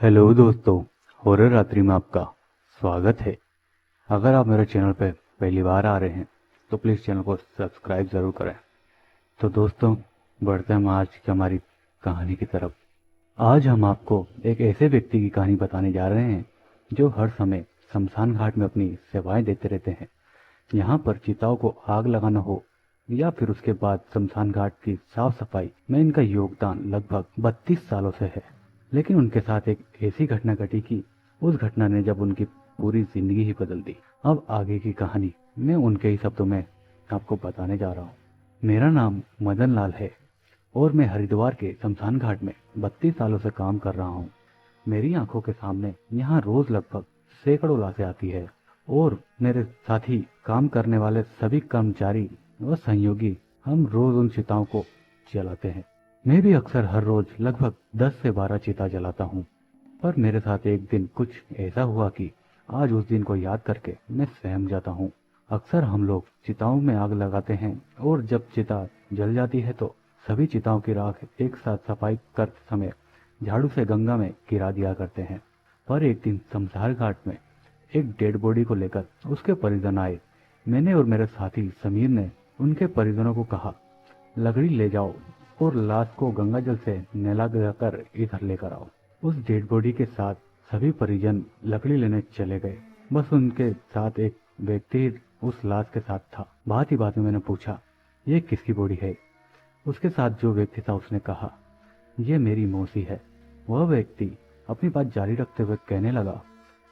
Hello दोस्तों, horror रात्रि में आपका स्वागत है। अगर आप मेरे चैनल पर पहली बार आ रहे हैं तो प्लीज़ चैनल को सब्सक्राइब ज़रूर करें। तो दोस्तों, बढ़ते हैं हम आज की हमारी कहानी की तरफ। आज हम आपको एक ऐसे व्यक्ति की कहानी बताने जा रहे हैं जो हर समय शमशान घाट में अपनी सेवाएं देते रहते हैं। यहाँ पर चिताओं को आग लगाना हो या फिर उसके बाद शमशान घाट की साफ सफाई में इनका योगदान लगभग 32 सालों से है। लेकिन उनके साथ एक ऐसी घटना घटी कि उस घटना ने जब उनकी पूरी जिंदगी ही बदल दी। अब आगे की कहानी मैं उनके ही शब्दों में आपको बताने जा रहा हूँ। मेरा नाम मदन लाल है और मैं हरिद्वार के शमशान घाट में 32 सालों से काम कर रहा हूँ। मेरी आंखों के सामने यहाँ रोज लगभग सैकड़ों लाशें आती है और मेरे साथी काम करने वाले सभी कर्मचारी व सहयोगी हम रोज उन चिताओं को जलाते हैं। मैं भी अक्सर हर रोज लगभग 10 से 12 चिता जलाता हूँ। पर मेरे साथ एक दिन कुछ ऐसा हुआ कि आज उस दिन को याद करके मैं सहम जाता हूँ। अक्सर हम लोग चिताओं में आग लगाते हैं और जब चिता जल जाती है तो सभी चिताओं की राख एक साथ सफाई करते समय झाड़ू से गंगा में गिरा दिया करते हैं। पर एक दिन शमशान घाट में एक डेड बॉडी को लेकर उसके परिजन आए। मैंने और मेरे साथी समीर ने उनके परिजनों को कहा, लकड़ी ले जाओ और लाश को गंगा जल से नहला कर इधर लेकर आओ। उस डेड बॉडी के साथ सभी परिजन लकड़ी लेने चले गए। बस उनके साथ एक व्यक्ति उस लाश के साथ था। बात ही बात में मैंने पूछा, ये किसकी बॉडी है? उसके साथ जो व्यक्ति था उसने कहा, ये मेरी मौसी है। वह व्यक्ति अपनी बात जारी रखते हुए कहने लगा,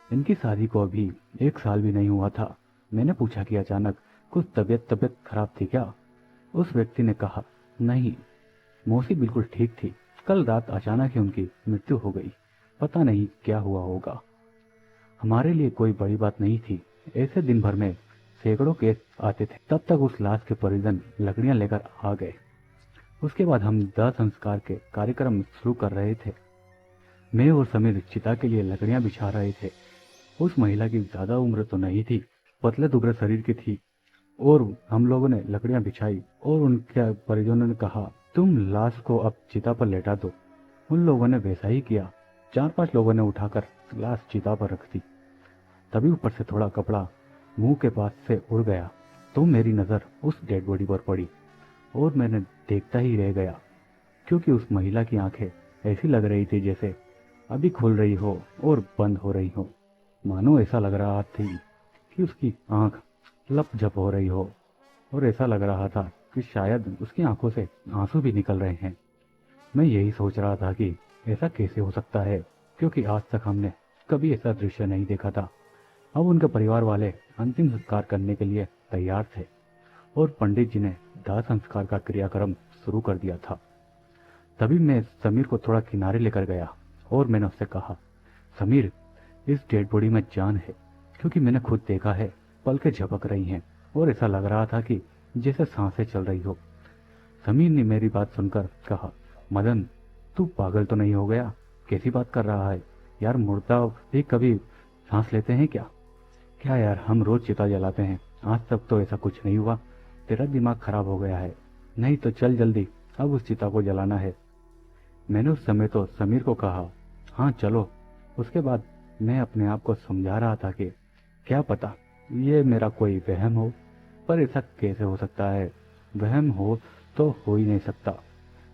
इनकी शादी को अभी 1 साल भी नहीं हुआ था। मैंने पूछा कि अचानक कुछ तबीयत खराब थी क्या? उस व्यक्ति ने कहा, नहीं, मौसी बिल्कुल ठीक थी। कल रात अचानक ही उनकी मृत्यु हो गई। पता नहीं क्या हुआ होगा। हमारे लिए कोई बड़ी बात नहीं थी। ऐसे दिन भर में सैकड़ों केस आते थे। तब तक उस लाश के परिजन लकड़ियां लेकर आ गए। उसके बाद हम दाह संस्कार के कार्यक्रम शुरू कर रहे थे। मैं और समीर चिता के लिए लकड़ियां बिछा रहे थे। उस महिला की ज्यादा उम्र तो नहीं थी, पतले दुबले शरीर की थी और हम लोगों ने लकड़ियां बिछाई और उनके परिजनों ने कहा, तुम लाश को अब चिता पर लेटा दो। उन लोगों ने वैसा ही किया। 4-5 लोगों ने उठाकर लाश चिता पर रख दी। तभी ऊपर से थोड़ा कपड़ा मुंह के पास से उड़ गया तो मेरी नजर उस डेड बॉडी पर पड़ी और मैंने देखता ही रह गया, क्योंकि उस महिला की आंखें ऐसी लग रही थी जैसे अभी खुल रही हो और बंद हो रही हो। मानो ऐसा लग रहा थी कि उसकी आंख लपझप हो रही हो और ऐसा लग रहा था कि शायद उसकी आंखों से आंसू भी निकल रहे हैं। मैं यही सोच रहा था कि ऐसा कैसे हो सकता है, क्योंकि आज तक हमने कभी ऐसा दृश्य नहीं देखा था। अब उनके परिवार वाले अंतिम संस्कार करने के लिए तैयार थे और पंडित जी ने दाह संस्कार का क्रियाक्रम शुरू कर दिया था। तभी मैं समीर को थोड़ा किनारे लेकर गया और मैंने उससे कहा, समीर, इस डेड बॉडी में जान है, क्योंकि मैंने खुद देखा है। पलकें झपक रही हैं और ऐसा लग रहा था कि जैसे सांसें चल रही हो। समीर ने मेरी बात सुनकर कहा, मदन, तू पागल तो नहीं हो गया? कैसी बात कर रहा है यार? मुर्दा भी कभी सांस लेते हैं क्या? क्या यार, हम रोज चिता जलाते हैं, आज तक तो ऐसा कुछ नहीं हुआ। तेरा दिमाग खराब हो गया है। नहीं तो चल जल्दी, अब उस चिता को जलाना है। मैंने उस समय तो समीर को कहा, हाँ चलो। उसके बाद मैं अपने आप को समझा रहा था कि क्या पता ये मेरा कोई वहम हो, पर ऐसा कैसे हो सकता है? वहम हो तो हो ही नहीं सकता,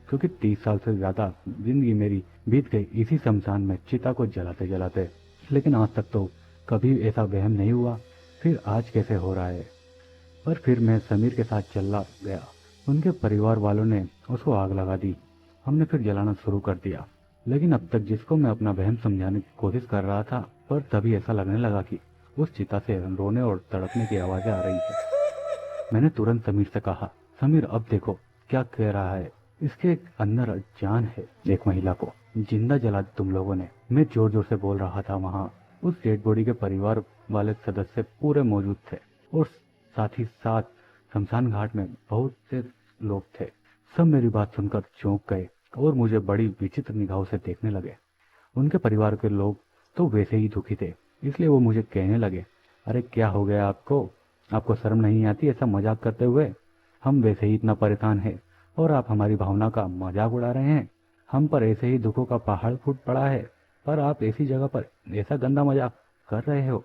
क्योंकि 30 साल से ज्यादा जिंदगी मेरी बीत गई इसी शमशान में चिता को जलाते जलाते। लेकिन आज तक तो कभी ऐसा वहम नहीं हुआ, फिर आज कैसे हो रहा है? पर फिर मैं समीर के साथ चला गया। उनके परिवार वालों ने उसको आग लगा दी। हमने फिर जलाना शुरू कर दिया। लेकिन अब तक जिसको मैं अपना वहम समझाने की कोशिश कर रहा था, पर तभी ऐसा लगने लगा कि उस चिता से रोने और तड़पने की आवाजें आ रही है। मैंने तुरंत समीर से कहा, समीर अब देखो क्या कह रहा है, इसके अंदर जान है। एक महिला को जिंदा जला दी तुम लोगों ने। मैं जोर जोर से बोल रहा था। वहाँ उस डेड बॉडी के परिवार वाले सदस्य पूरे मौजूद थे और साथ ही साथ शमशान घाट में बहुत से लोग थे। सब मेरी बात सुनकर चौंक गए और मुझे बड़ी विचित्र निगाहों से देखने लगे। उनके परिवार के लोग तो वैसे ही दुखी थे, इसलिए वो मुझे कहने लगे, अरे क्या हो गया आपको? आपको शर्म नहीं आती ऐसा मजाक करते हुए? हम वैसे ही इतना परेशान हैं और आप हमारी भावना का मजाक उड़ा रहे हैं। हम पर ऐसे ही दुखों का पहाड़ फूट पड़ा है पर आप ऐसी जगह पर ऐसा गंदा मजाक कर रहे हो।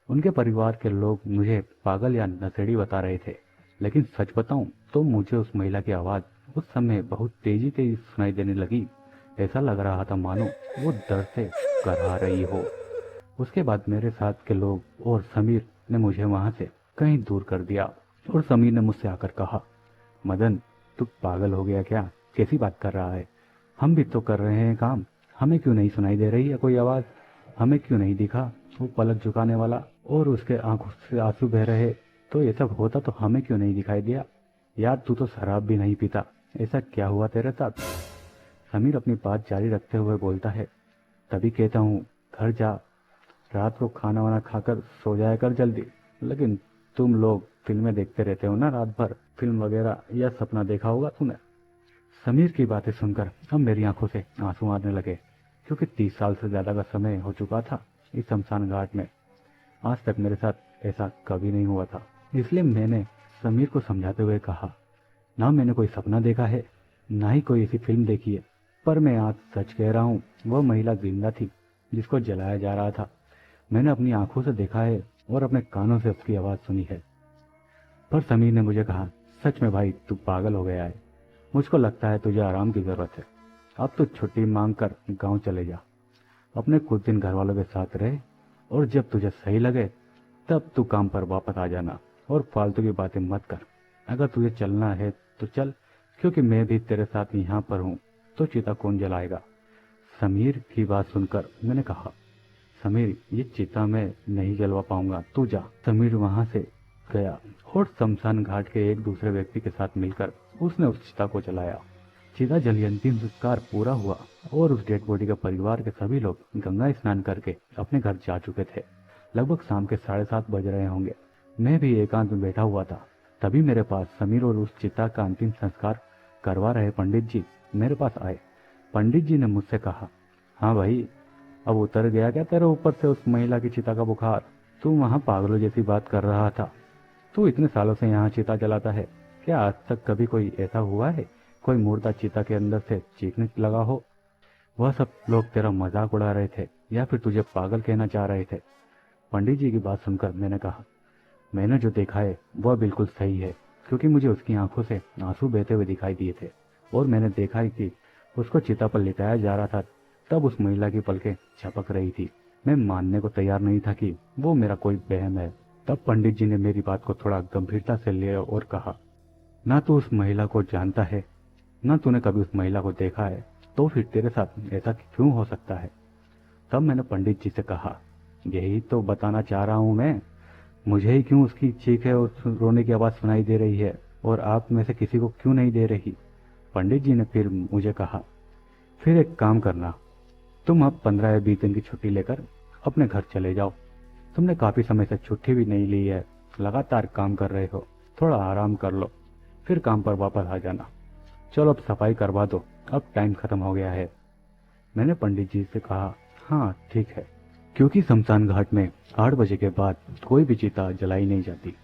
उनके परिवार के लोग मुझे पागल या नशेड़ी बता रहे थे, लेकिन सच बताऊं तो मुझे उस महिला की आवाज़ उस समय बहुत तेजी तेजी सुनाई देने लगी। ऐसा लग रहा था मानो वो दर्द से कराह रही हो। उसके बाद मेरे साथ के लोग और समीर ने मुझे वहां से कहीं दूर कर दिया और समीर ने मुझसे आकर कहा, मदन, तू पागल हो गया क्या? कैसी बात कर रहा है? हम भी तो कर रहे हैं काम। हमें क्यों नहीं सुनाई दे रही है कोई आवाज़? हमें क्यों नहीं दिखा वो पलक झुकाने वाला और उसके आंखों से आंसू बह रहे? तो ये सब होता तो हमें क्यों नहीं दिखाई दिया? यार, तू तो शराब भी नहीं पीता, ऐसा क्या हुआ तेरे साथ? समीर अपनी बात जारी रखते हुए बोलता है, तभी कहता हूँ घर जा, रात को खाना वाना खाकर सो जाया कर जल्दी। लेकिन तुम लोग फिल्में देखते रहते हो ना रात भर, फिल्म वगैरह, या सपना देखा होगा तूने। समीर की बातें सुनकर अब मेरी आंखों से आंसू आने लगे, क्योंकि 30 साल से ज्यादा का समय हो चुका था इस शमशान घाट में। आज तक मेरे साथ ऐसा कभी नहीं हुआ था। इसलिए मैंने समीर को समझाते हुए कहा, ना मैंने कोई सपना देखा है, ना ही कोई ऐसी फिल्म देखी है, पर मैं आज सच कह रहा हूँ, वह महिला जिंदा थी जिसको जलाया जा रहा था। मैंने अपनी आंखों से देखा है और अपने कानों से उसकी आवाज सुनी है। पर समीर ने मुझे कहा, सच में भाई तू पागल हो गया है। मुझको लगता है तुझे आराम की जरूरत है। अब तो छुट्टी मांग कर गाँव चले जा, अपने कुछ दिन घर वालों के साथ रहे, और जब तुझे सही लगे तब तू काम पर वापस आ जाना, और फालतू की बातें मत कर। अगर तुझे चलना है तो चल, क्योंकि मैं भी तेरे साथ यहाँ पर हूँ। तो चिता कौन जलाएगा? समीर की बात सुनकर मैंने कहा, समीर, ये चिता मैं नहीं जलवा पाऊंगा, तू जा। समीर वहां से गया और शमशान घाट के एक दूसरे व्यक्ति के साथ मिलकर उसने उस चिता को जलाया। चिता जली, अंतिम संस्कार पूरा हुआ और उस डेड बॉडी के परिवार के सभी लोग गंगा स्नान करके अपने घर जा चुके थे। लगभग शाम के 7:30 बज रहे होंगे। मैं भी एकांत में बैठा हुआ था। तभी मेरे पास समीर और उस चिता का अंतिम संस्कार करवा रहे पंडित जी मेरे पास आए। पंडित जी ने मुझसे कहा, हाँ भाई, अब उतर गया क्या तेरे ऊपर से उस महिला की चिता का बुखार? तू वहां पागलों जैसी बात कर रहा था। तू इतने सालों से यहाँ चिता जलाता है, क्या आज तक कभी कोई ऐसा हुआ है कोई मुर्दा चिता के अंदर से चीखने लगा हो? वह सब लोग तेरा मजाक उड़ा रहे थे या फिर तुझे पागल कहना चाह रहे थे? पंडित जी की बात सुनकर मैंने कहा, मैंने जो देखा है वह बिल्कुल सही है, क्योंकि मुझे उसकी आंखों से आंसू बहते हुए दिखाई दिए थे और मैंने देखा ही कि उसको चिता पर लिटाया जा रहा था। तब उस महिला की पलकें झपक रही थी। मैं मानने को तैयार नहीं था कि वो मेरा कोई वहम है। तब पंडित जी ने मेरी बात को थोड़ा गंभीरता से लिया और कहा, ना तू उस महिला को जानता है, ना तूने कभी उस महिला को देखा है, तो फिर तेरे साथ ऐसा क्यों हो सकता है? तब मैंने पंडित जी से कहा, यही तो बताना चाह रहा हूं मैं। मुझे ही क्यों उसकी चीख है और रोने की आवाज सुनाई दे रही है, और आप में से किसी को क्यों नहीं दे रही? पंडित जी ने फिर मुझे कहा, फिर एक काम करना, तुम अब 15 या 20 दिन की छुट्टी लेकर अपने घर चले जाओ। तुमने काफी समय से छुट्टी भी नहीं ली है, लगातार काम कर रहे हो, थोड़ा आराम कर लो, फिर काम पर वापस आ जाना। चलो अब सफाई करवा दो, अब टाइम खत्म हो गया है। मैंने पंडित जी से कहा, हाँ ठीक है, क्योंकि शमशान घाट में 8 बजे के बाद कोई भी चिता जलाई नहीं जाती।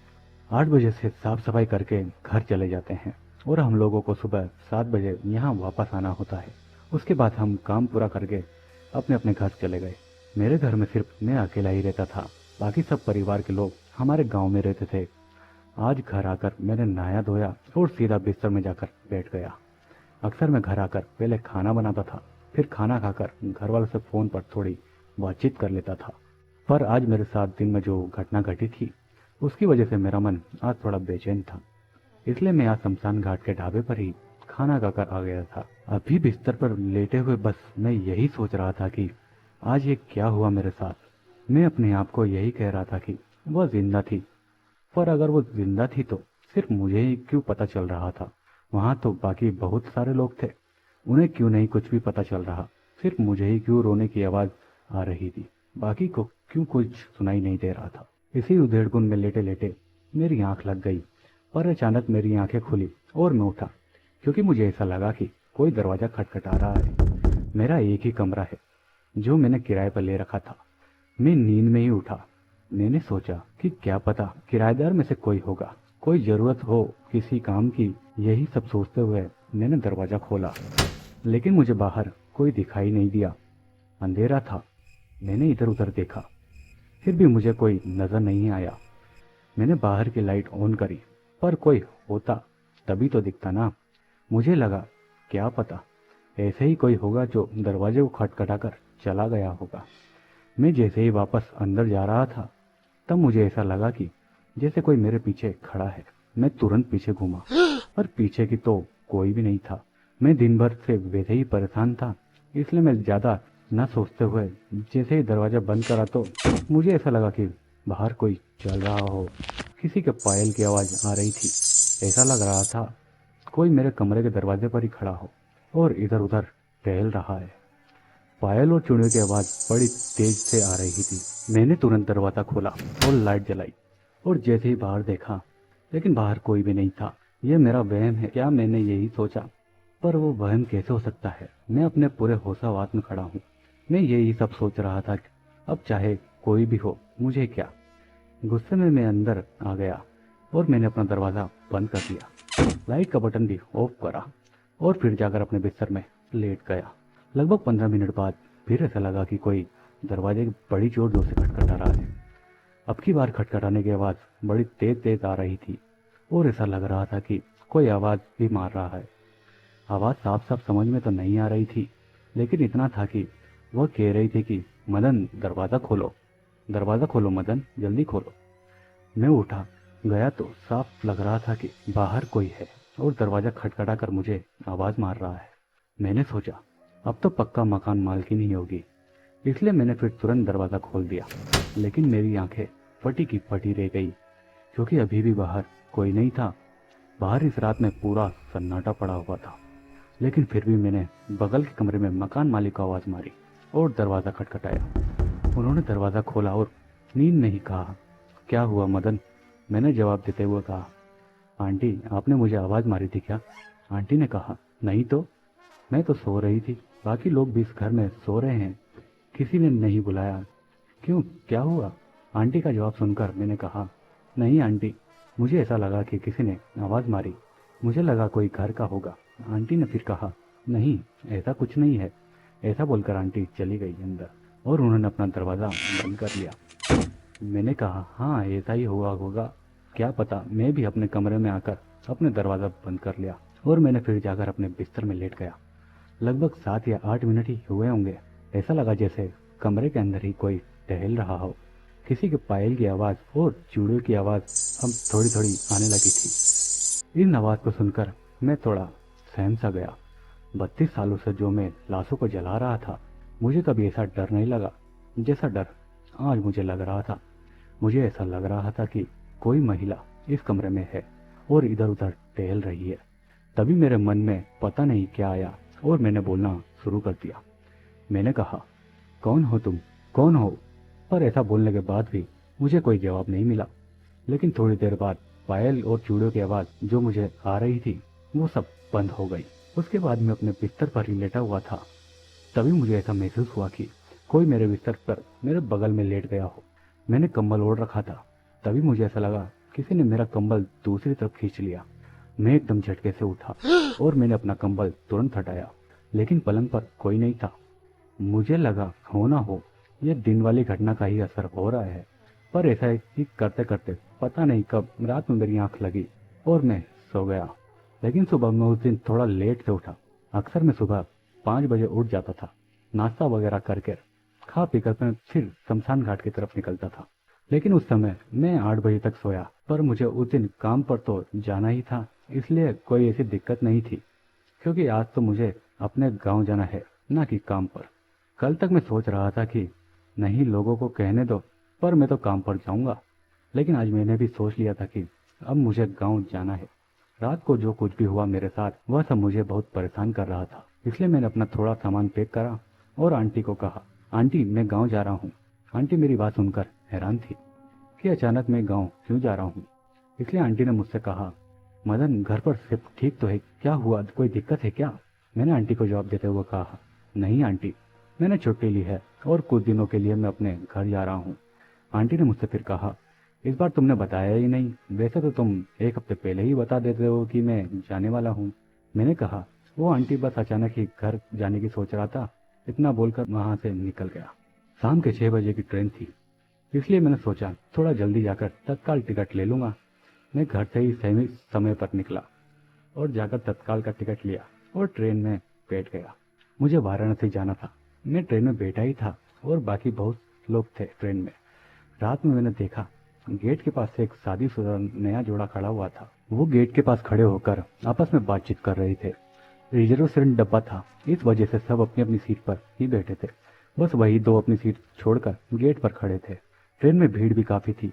8 बजे से साफ सफाई करके घर चले जाते हैं और हम लोगों को सुबह 7 बजे यहाँ वापस आना होता है। उसके बाद हम काम पूरा करके अपने अपने घर चले गए। मेरे घर में सिर्फ मैं अकेला ही रहता था, बाकी सब परिवार के लोग हमारे गांव में रहते थे। आज घर आकर मैंने नहाया धोया और सीधा बिस्तर में जाकर बैठ गया। अक्सर मैं घर आकर पहले खाना बनाता था, फिर खाना खाकर घर वालों से फोन पर थोड़ी बातचीत कर लेता था। पर आज मेरे साथ दिन में जो घटना घटी थी, उसकी वजह से मेरा मन आज थोड़ा बेचैन था। इसलिए मैं आज शमशान घाट के ढाबे पर ही खाना खाकर आ गया था। अभी बिस्तर पर लेटे हुए बस मैं यही सोच रहा था कि आज ये क्या हुआ मेरे साथ। मैं अपने आप को यही कह रहा था कि वह जिंदा थी, पर अगर वो जिंदा थी तो सिर्फ मुझे ही क्यों पता चल रहा था? वहां तो बाकी बहुत सारे लोग थे, उन्हें क्यों नहीं कुछ भी पता चल रहा? सिर्फ मुझे ही क्यों रोने की आवाज आ रही थी? बाकी को क्यों कुछ सुनाई नहीं दे रहा था? इसी उधेड़बुन में लेटे लेटे मेरी आंख लग गई, पर अचानक मेरी आंखें खुली और मैं उठा, क्योंकि मुझे ऐसा लगा कि कोई दरवाजा खटखटा रहा है। मेरा एक ही कमरा है जो मैंने किराए पर ले रखा था। मैं नींद में ही उठा। मैंने सोचा कि क्या पता किराएदार में से कोई होगा, कोई जरूरत हो किसी काम की। यही सब सोचते हुए मैंने दरवाजा खोला, लेकिन मुझे बाहर कोई दिखाई नहीं दिया। अंधेरा था। मैंने इधर उधर देखा, फिर भी मुझे कोई नजर नहीं आया। मैंने बाहर की लाइट ऑन करी, पर कोई होता तभी तो दिखता ना। मुझे लगा क्या पता ऐसे ही कोई होगा जो दरवाजे को खटखटाकर चला गया होगा। मैं जैसे ही वापस अंदर जा रहा था, तब मुझे ऐसा लगा कि जैसे कोई मेरे पीछे खड़ा है। मैं तुरंत पीछे घूमा, पर पीछे की तो कोई भी नहीं था। मैं दिन भर से वैसे ही परेशान था, इसलिए मैं ज्यादा न सोचते हुए जैसे ही दरवाजा बंद करा तो मुझे ऐसा लगा कि बाहर कोई चल रहा हो। किसी के पायल की आवाज आ रही थी। ऐसा लग रहा था कोई मेरे कमरे के दरवाजे पर ही खड़ा हो और इधर उधर टहल रहा है। पायल और चूड़ियों की आवाज बड़ी तेज से आ रही थी। मैंने तुरंत दरवाजा खोला और लाइट जलाई, और जैसे ही बाहर देखा, लेकिन बाहर कोई भी नहीं था। यह मेरा वहम है क्या, मैंने यही सोचा। पर वो वहम कैसे हो सकता है? मैं अपने पूरे होशावास में खड़ा हूँ। मैं यही सब सोच रहा था कि अब चाहे कोई भी हो, मुझे क्या। गुस्से में मैं अंदर आ गया और मैंने अपना दरवाजा बंद कर दिया, लाइट का बटन भी ऑफ करा और फिर जाकर अपने बिस्तर में लेट गया। लगभग 15 मिनट बाद फिर ऐसा लगा कि कोई दरवाजे की बड़ी जोर जोर से खटखटा रहा है। अब की बार खटखटाने की आवाज बड़ी तेज तेज आ रही थी और ऐसा लग रहा था कि कोई आवाज भी मार रहा है। आवाज साफ साफ समझ में तो नहीं आ रही थी, लेकिन इतना था कि वह कह रही थी कि मदन दरवाजा खोलो मदन, जल्दी खोलो। मैं उठा गया तो साफ लग रहा था कि बाहर कोई है और दरवाजा खटखटा कर मुझे आवाज मार रहा है। मैंने सोचा अब तो पक्का मकान मालकिन ही होगी, इसलिए मैंने फिर तुरंत दरवाजा खोल दिया। लेकिन मेरी आंखें फटी की फटी रह गई, क्योंकि अभी भी बाहर कोई नहीं था। बाहर इस रात में पूरा सन्नाटा पड़ा हुआ था। लेकिन फिर भी मैंने बगल के कमरे में मकान मालिक को आवाज मारी और दरवाजा खटखटाया। उन्होंने दरवाजा खोला और नींद में ही कहा, क्या हुआ मदन? मैंने जवाब देते हुए कहा, आंटी आपने मुझे आवाज मारी थी क्या? आंटी ने कहा, नहीं तो, मैं तो सो रही थी, बाकी लोग भी इस घर में सो रहे हैं, किसी ने नहीं बुलाया। क्यों, क्या हुआ? आंटी का जवाब सुनकर मैंने कहा, नहीं आंटी, मुझे ऐसा लगा कि किसी ने आवाज मारी, मुझे लगा कोई घर का होगा। आंटी ने फिर कहा, नहीं ऐसा कुछ नहीं है। ऐसा बोलकर आंटी चली गई अंदर और उन्होंने अपना दरवाजा बंद कर लिया। मैंने कहा, हाँ ऐसा ही हुआ होगा, क्या पता। मैं भी अपने कमरे में आकर अपने दरवाजा बंद कर लिया और मैंने फिर जाकर अपने बिस्तर में लेट गया। लगभग 7 या 8 मिनट ही हुए होंगे। ऐसा लगा जैसे कमरे के अंदर ही कोई टहल रहा हो। किसी के पायल की आवाज और चूड़ियों की आवाज अब थोड़ी थोड़ी आने लगी थी। इन आवाज को सुनकर मैं थोड़ा सहम सा गया। 32 सालों से जो मैं लाशों को जला रहा था, मुझे कभी ऐसा डर नहीं लगा जैसा डर आज मुझे लग रहा था। मुझे ऐसा लग रहा था कि कोई महिला इस कमरे में है और इधर उधर टहल रही है। तभी मेरे मन में पता नहीं क्या आया और मैंने बोलना शुरू कर दिया। मैंने कहा, कौन हो तुम, कौन हो? पर ऐसा बोलने के बाद भी मुझे कोई जवाब नहीं मिला। लेकिन थोड़ी देर बाद पायल और चूड़ियों की आवाज जो मुझे आ रही थी वो सब बंद हो गई। उसके बाद मैं अपने बिस्तर पर ही लेटा हुआ था। तभी मुझे ऐसा महसूस हुआ कि कोई मेरे बिस्तर पर मेरे बगल में लेट गया हो। मैंने कंबल ओढ़ रखा था, तभी मुझे ऐसा लगा किसी ने मेरा कंबल दूसरी तरफ खींच लिया। मैं एकदम झटके से उठा और मैंने अपना कंबल तुरंत हटाया, लेकिन पलंग पर कोई नहीं था। मुझे लगा हो ना हो यह दिन वाली घटना का ही असर हो रहा है। पर ऐसा ही करते करते पता नहीं कब रात में मेरी आंख लगी और मैं सो गया। लेकिन सुबह मैं उस दिन थोड़ा लेट से उठा। अक्सर मैं सुबह 5 बजे उठ जाता था, नाश्ता वगैरह करके खा पीकर मैं फिर शमशान घाट की तरफ निकलता था। लेकिन उस समय मैं 8 बजे तक सोया। पर मुझे उस दिन काम पर तो जाना ही था, इसलिए कोई ऐसी दिक्कत नहीं थी, क्योंकि आज तो मुझे अपने गांव जाना है, ना कि काम पर। कल तक मैं सोच रहा था कि नहीं लोगों को कहने दो, पर मैं तो काम पर जाऊंगा। लेकिन आज मैंने भी सोच लिया था कि अब मुझे गांव जाना है। रात को जो कुछ भी हुआ मेरे साथ वह सब मुझे बहुत परेशान कर रहा था, इसलिए मैंने अपना थोड़ा सामान पैक करा और आंटी को कहा, आंटी मैं गाँव जा रहा हूँ। आंटी मेरी बात सुनकर हैरान थी कि अचानक मैं गाँव क्यों जा रहा हूँ। इसलिए आंटी ने मुझसे कहा, मदन घर पर सब ठीक तो है, क्या हुआ, कोई दिक्कत है क्या? मैंने आंटी को जवाब देते हुए कहा, नहीं आंटी, मैंने छुट्टी ली है और कुछ दिनों के लिए मैं अपने घर जा रहा हूँ। आंटी ने मुझसे फिर कहा, इस बार तुमने बताया ही नहीं, वैसे तो तुम एक हफ्ते पहले ही बता देते हो कि मैं जाने वाला हूँ। मैंने कहा, वो आंटी बस अचानक ही घर जाने की सोच रहा था, इतना बोलकर वहां से निकल गया। शाम के 6 बजे की ट्रेन थी, इसलिए मैंने सोचा थोड़ा जल्दी जाकर तत्काल टिकट ले लूंगा। मैं घर से ही सही समय पर निकला और जाकर तत्काल का टिकट लिया और ट्रेन में बैठ गया। मुझे वाराणसी जाना था। मैं ट्रेन में बैठा ही था और बाकी बहुत लोग थे ट्रेन में। रात में मैंने देखा गेट के पास से एक शादीशुदा नया जोड़ा खड़ा हुआ था। वो गेट के पास खड़े होकर आपस में बातचीत कर रहे थे। रिजर्वेशन डब्बा था, इस वजह से सब अपनी अपनी सीट पर ही बैठे थे। बस वही दो अपनी सीट छोड़कर गेट पर खड़े थे। ट्रेन में भीड़ भी काफी थी,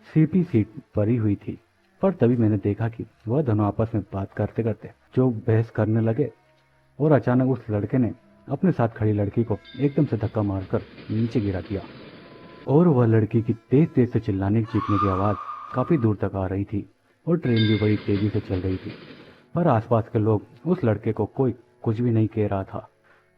सीपी सीट भरी हुई थी। पर तभी मैंने देखा कि वह दोनों आपस में बात करते करते जो बहस करने लगे और अचानक उस लड़के ने अपने साथ खड़ी लड़की को एकदम से धक्का मारकर नीचे गिरा दिया और वह लड़की की तेज तेज से चिल्लाने चीखने की आवाज काफी दूर तक आ रही थी और ट्रेन भी बड़ी तेजी से चल रही थी। पर आसपास के लोग उस लड़के को कोई कुछ भी नहीं कह रहा था।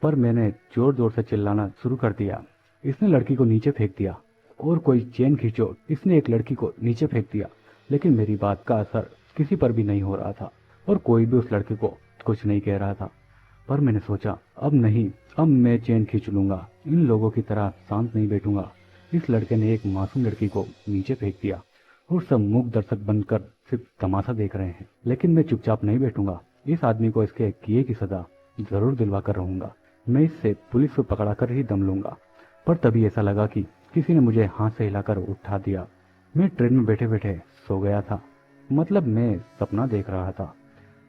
पर मैंने जोर जोर से चिल्लाना शुरू कर दिया। इसने लड़की को नीचे फेंक दिया और कोई चेन खींचो, इसने एक लड़की को नीचे फेंक दिया। लेकिन मेरी बात का असर किसी पर भी नहीं हो रहा था और कोई भी उस लड़के को कुछ नहीं कह रहा था। पर मैंने सोचा अब नहीं, अब मैं चेन खींच लूंगा, इन लोगों की तरह शांत नहीं बैठूंगा। इस लड़के ने एक मासूम लड़की को नीचे फेंक दिया और सब मूक दर्शक बनकर सिर्फ तमाशा देख रहे हैं। लेकिन मैं चुपचाप नहीं बैठूंगा, इस आदमी को इसके किए की सजा जरूर दिलवा कर रहूंगा। मैं इससे पुलिस को पकड़ा कर ही दम लूंगा। पर तभी ऐसा लगा कि किसी ने मुझे हाथ से हिलाकर उठा दिया। मैं ट्रेन में बैठे बैठे सो गया था, मतलब मैं सपना देख रहा था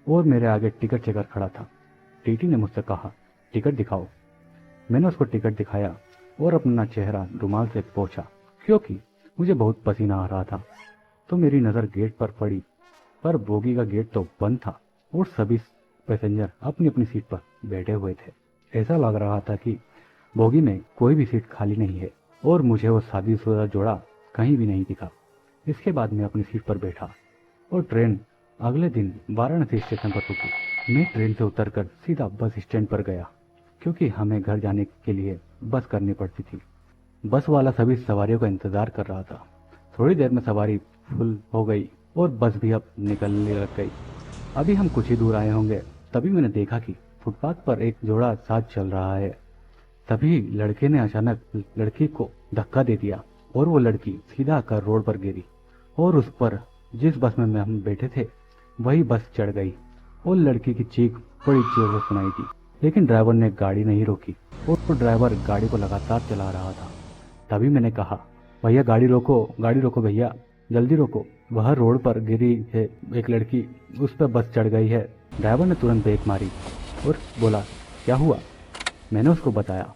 और मेरे आगे टिकट चेकर खड़ा था। टीटी ने मुझसे कहा टिकट दिखाओ। मैंने उसको टिकट दिखाया और अपना चेहरा रुमाल से पोंछा क्योंकि मुझे बहुत पसीना आ रहा था। तो मेरी नज़र गेट पर पड़ी, पर बोगी का गेट तो बंद था और सभी पैसेंजर अपनी अपनी सीट पर बैठे हुए थे। ऐसा लग रहा था कि बोगी में कोई भी सीट खाली नहीं है और मुझे वो शादीशुदा जोड़ा कहीं भी नहीं दिखा। इसके बाद मैं अपनी सीट पर बैठा और ट्रेन अगले दिन वाराणसी स्टेशन पर रुकी। मैं ट्रेन से उतरकर सीधा बस स्टैंड पर गया क्योंकि हमें घर जाने के लिए बस करनी पड़ती थी। बस वाला सभी सवारियों का इंतजार कर रहा था। थोड़ी देर में सवारी फुल हो गई और बस भी अब निकलने लग गई। अभी हम कुछ ही दूर आए होंगे, तभी मैंने देखा कि फुटपाथ पर एक जोड़ा साथ चल रहा है। तभी लड़के ने अचानक लड़की को धक्का दे दिया और वो लड़की सीधा आकर रोड पर गिरी और उस पर जिस बस में हम बैठे थे वही बस चढ़ गई और लड़की की चीख बड़ी जोर से सुनाई थी। लेकिन ड्राइवर ने गाड़ी नहीं रोकी और वो ड्राइवर गाड़ी को लगातार चला रहा था। तभी मैंने कहा भैया गाड़ी रोको भैया, जल्दी रोको, वह रोड पर गिरी है एक लड़की, उस पर बस चढ़ गई है। ड्राइवर ने तुरंत ब्रेक मारी और बोला क्या हुआ। मैंने उसको बताया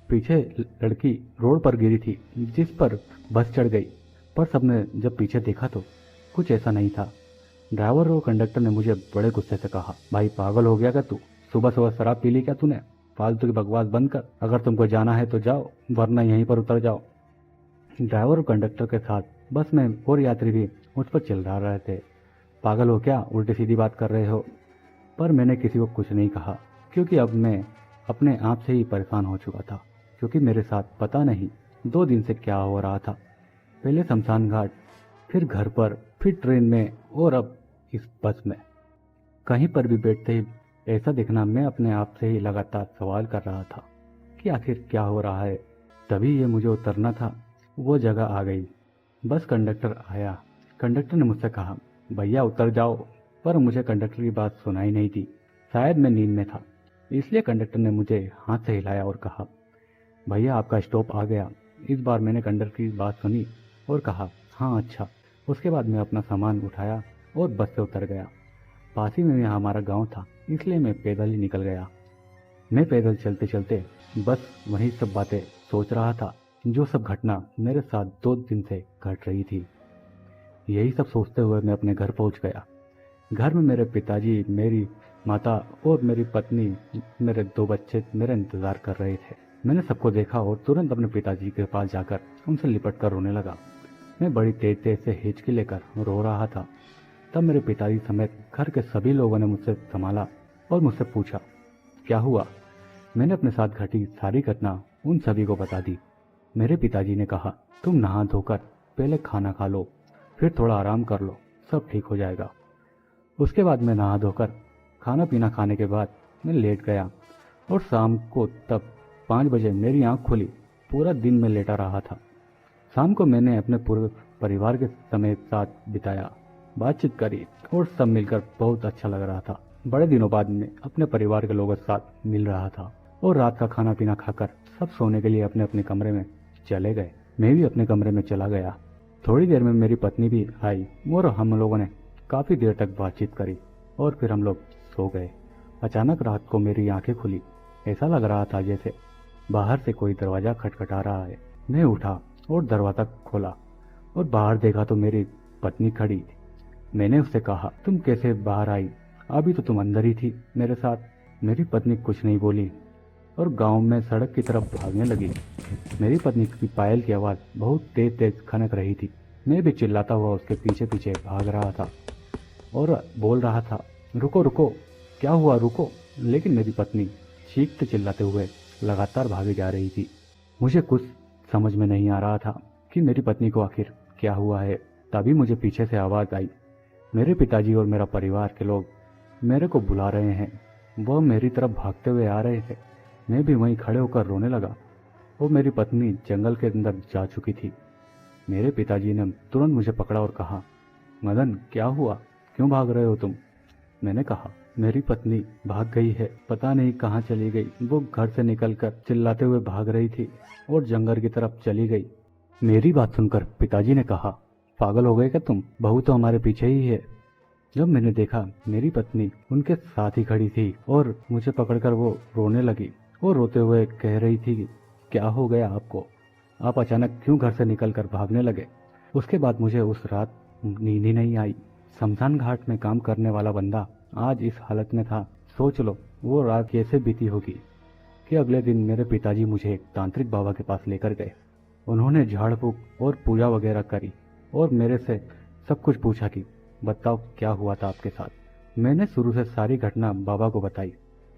पीछे लड़की रोड पर गिरी थी जिस पर बस चढ़ गई। पर सबने जब पीछे देखा तो कुछ ऐसा नहीं था। ड्राइवर और कंडक्टर ने मुझे बड़े गुस्से से कहा भाई पागल हो गया क्या तू, सुबह सुबह शराब पी ली क्या तूने, फालतू की बकवास बंद कर, अगर तुमको जाना है तो जाओ वरना यहीं पर उतर जाओ। ड्राइवर और कंडक्टर के साथ बस में और यात्री भी मुझ पर चिल्ला रहे थे पागल हो क्या, उल्टी सीधी बात कर रहे हो। पर मैंने किसी को कुछ नहीं कहा क्योंकि अब मैं अपने आप से ही परेशान हो चुका था। क्योंकि मेरे साथ पता नहीं 2 दिन से क्या हो रहा था। पहले शमशान घाट, फिर घर पर, फिर ट्रेन में और अब इस बस में। कहीं पर भी बैठते ही ऐसा दिखना मैं अपने आप से ही लगातार सवाल कर रहा था कि आखिर क्या हो रहा है। तभी ये मुझे उतरना था, वो जगह आ गई। बस कंडक्टर आया। कंडक्टर ने मुझसे कहा भैया उतर जाओ, पर मुझे कंडक्टर की बात सुनाई नहीं थी। शायद मैं नींद में था, इसलिए कंडक्टर ने मुझे हाथ से हिलाया और कहा भैया आपका स्टॉप आ गया। इस बार मैंने कंडक्टर की बात सुनी और कहा हाँ अच्छा। उसके बाद मैं अपना सामान उठाया और बस से उतर गया। पास ही में हमारा गांव था, इसलिए मैं पैदल ही निकल गया। मैं पैदल चलते चलते बस वही सब बातें सोच रहा था जो सब घटना मेरे साथ 2 दिन से घट रही थी। यही सब सोचते हुए मैं अपने घर पहुंच गया। घर में मेरे पिताजी, मेरी माता और मेरी पत्नी, मेरे 2 बच्चे मेरा इंतजार कर रहे थे। मैंने सबको देखा और तुरंत अपने पिताजी के पास जाकर उनसे लिपट कर रोने लगा। मैं बड़ी तेज तेज से हिचकी लेकर रो रहा था। तब मेरे पिताजी समेत घर के सभी लोगों ने मुझसे संभाला और मुझसे पूछा क्या हुआ। मैंने अपने साथ घटी सारी घटना उन सभी को बता दी। मेरे पिताजी ने कहा तुम नहा धोकर पहले खाना खा लो, फिर थोड़ा आराम कर लो, सब ठीक हो जाएगा। उसके बाद मैं नहा धोकर खाना पीना खाने के बाद मैं लेट गया और शाम को तब 5 बजे मेरी आंख खुली। पूरा दिन मैं लेटा रहा था। शाम को मैंने अपने पूरे परिवार के समेत साथ बिताया, बातचीत करी और सब मिलकर बहुत अच्छा लग रहा था। बड़े दिनों बाद मैं अपने परिवार के लोगों के साथ मिल रहा था और रात का खाना पीना खाकर सब सोने के लिए अपने अपने कमरे में चले गए। मैं भी अपने कमरे में चला गया। थोड़ी देर में मेरी पत्नी भी आई और हम लोगों ने काफी देर तक बातचीत करी और फिर हम लोग सो गए। अचानक रात को मेरी आंखें खुली। ऐसा लग रहा था जैसे बाहर से कोई दरवाजा खटखटा रहा है। मैं उठा और दरवाजा खोला और बाहर देखा तो मेरी पत्नी खड़ी। मैंने उससे कहा, तुम कैसे बाहर आई? अभी तो तुम अंदर ही थी मेरे साथ। मेरी पत्नी कुछ नहीं बोली और गांव में सड़क की तरफ भागने लगी। मेरी पत्नी की पायल की आवाज़ बहुत तेज तेज खनक रही थी। मैं भी चिल्लाता हुआ उसके पीछे पीछे भाग रहा था और बोल रहा था, रुको रुको, क्या हुआ, रुको। लेकिन मेरी पत्नी चीखते चिल्लाते हुए लगातार भागी जा रही थी। मुझे कुछ समझ में नहीं आ रहा था कि मेरी पत्नी को आखिर क्या हुआ है। तभी मुझे पीछे से आवाज़ आई, मेरे पिताजी और मेरा परिवार के लोग मेरे को बुला रहे हैं। वह मेरी तरफ भागते हुए आ रहे थे। मैं भी वहीं खड़े होकर रोने लगा। वो मेरी पत्नी जंगल के अंदर जा चुकी थी। मेरे पिताजी ने तुरंत मुझे पकड़ा और कहा, मदन क्या हुआ, क्यों भाग रहे हो तुम? मैंने कहा, मेरी पत्नी भाग गई है, पता नहीं कहाँ चली गई। वो घर से निकलकर चिल्लाते हुए भाग रही थी और जंगल की तरफ चली गई। मेरी बात सुनकर पिताजी ने कहा, पागल हो गए क्या तुम? बहू तो हमारे पीछे ही है। जब मैंने देखा मेरी पत्नी उनके साथ ही खड़ी थी और मुझे पकड़कर वो रोने लगी और रोते हुए कह रही थी, क्या हो गया आपको? आप अचानक क्यों घर से निकलकर भागने लगे? उसके बाद मुझे उस रात नींद ही नहीं आई। शमशान घाट में काम करने वाला बंदा आज इस हालत में था। सोच लो वो रात कैसे बीती होगी कि अगले दिन मेरे पिताजी मुझे एक तांत्रिक बाबा के पास लेकर गए। उन्होंने झाड़ फूक और पूजा वगैरह करी और मेरे से सब कुछ पूछा कि बताओ क्या हुआ था आपके साथ। मैंने शुरू से सारी घटना बाबा को बताई।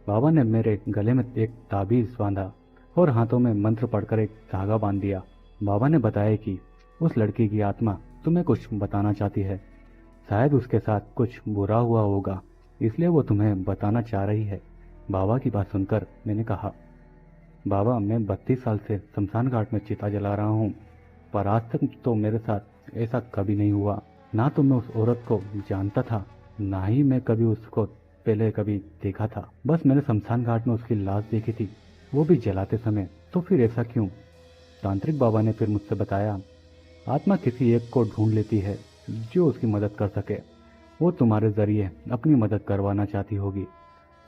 बाबा ने मेरे गले में एक ताबीज बांधा और हाथों में मंत्र पढ़कर एक धागा बांध दिया। बाबा ने बताया कि उस लड़की की आत्मा तुम्हें कुछ बताना चाहती है। शायद उसके साथ कुछ बुरा हुआ होगा, इसलिए वो तुम्हें बताना चाह रही है। बाबा की बात सुनकर मैंने कहा, बाबा मैं 32 साल से शमशान घाट में चिता जला रहा हूँ, पर आज तक तो मेरे साथ ऐसा कभी नहीं हुआ। ना तो मैं उस औरत को जानता था, ना ही मैं कभी उसको पहले कभी देखा था। बस मैंने शमशान घाट में उसकी लाश देखी थी, वो भी जलाते समय। तो फिर ऐसा क्यों? तांत्रिक बाबा ने फिर मुझसे बताया, आत्मा किसी एक को ढूंढ लेती है जो उसकी मदद कर सके। वो तुम्हारे जरिए अपनी मदद करवाना चाहती होगी।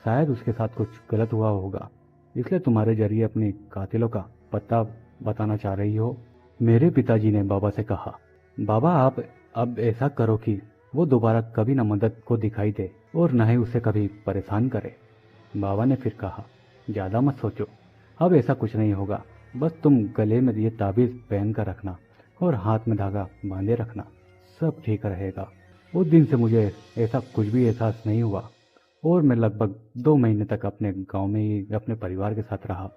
शायद उसके साथ कुछ गलत हुआ होगा, इसलिए तुम्हारे जरिए अपने कातिलों का पता बताना चाह रही हो। मेरे पिताजी ने बाबा से कहा, बाबा आप अब ऐसा करो कि वो दोबारा कभी न मदद को दिखाई दे और न ही उसे कभी परेशान करे। बाबा ने फिर कहा, ज़्यादा मत सोचो, अब ऐसा कुछ नहीं होगा। बस तुम गले में ये ताबीज़ पहन कर रखना और हाथ में धागा बांधे रखना, सब ठीक रहेगा। उस दिन से मुझे ऐसा कुछ भी एहसास नहीं हुआ और मैं लगभग 2 महीने तक अपने गांव में ही अपने परिवार के साथ रहा।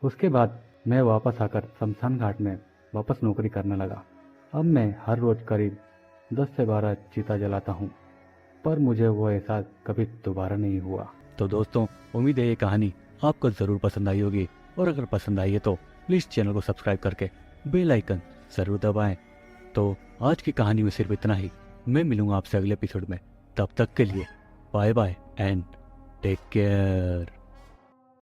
उसके बाद मैं वापस आकर शमशान घाट में वापस नौकरी करने लगा। अब मैं हर रोज़ करीब 10 से 12 चिता जलाता हूँ, पर मुझे वो एहसास कभी दोबारा नहीं हुआ। तो दोस्तों, उम्मीद है ये कहानी आपको ज़रूर पसंद आई होगी, और अगर पसंद आई है तो प्लीज़ चैनल को सब्सक्राइब करके बेल आइकन ज़रूर दबाएं। तो आज की कहानी में सिर्फ इतना ही। मैं मिलूंगा आपसे अगले एपिसोड में। तब तक के लिए bye bye and take care.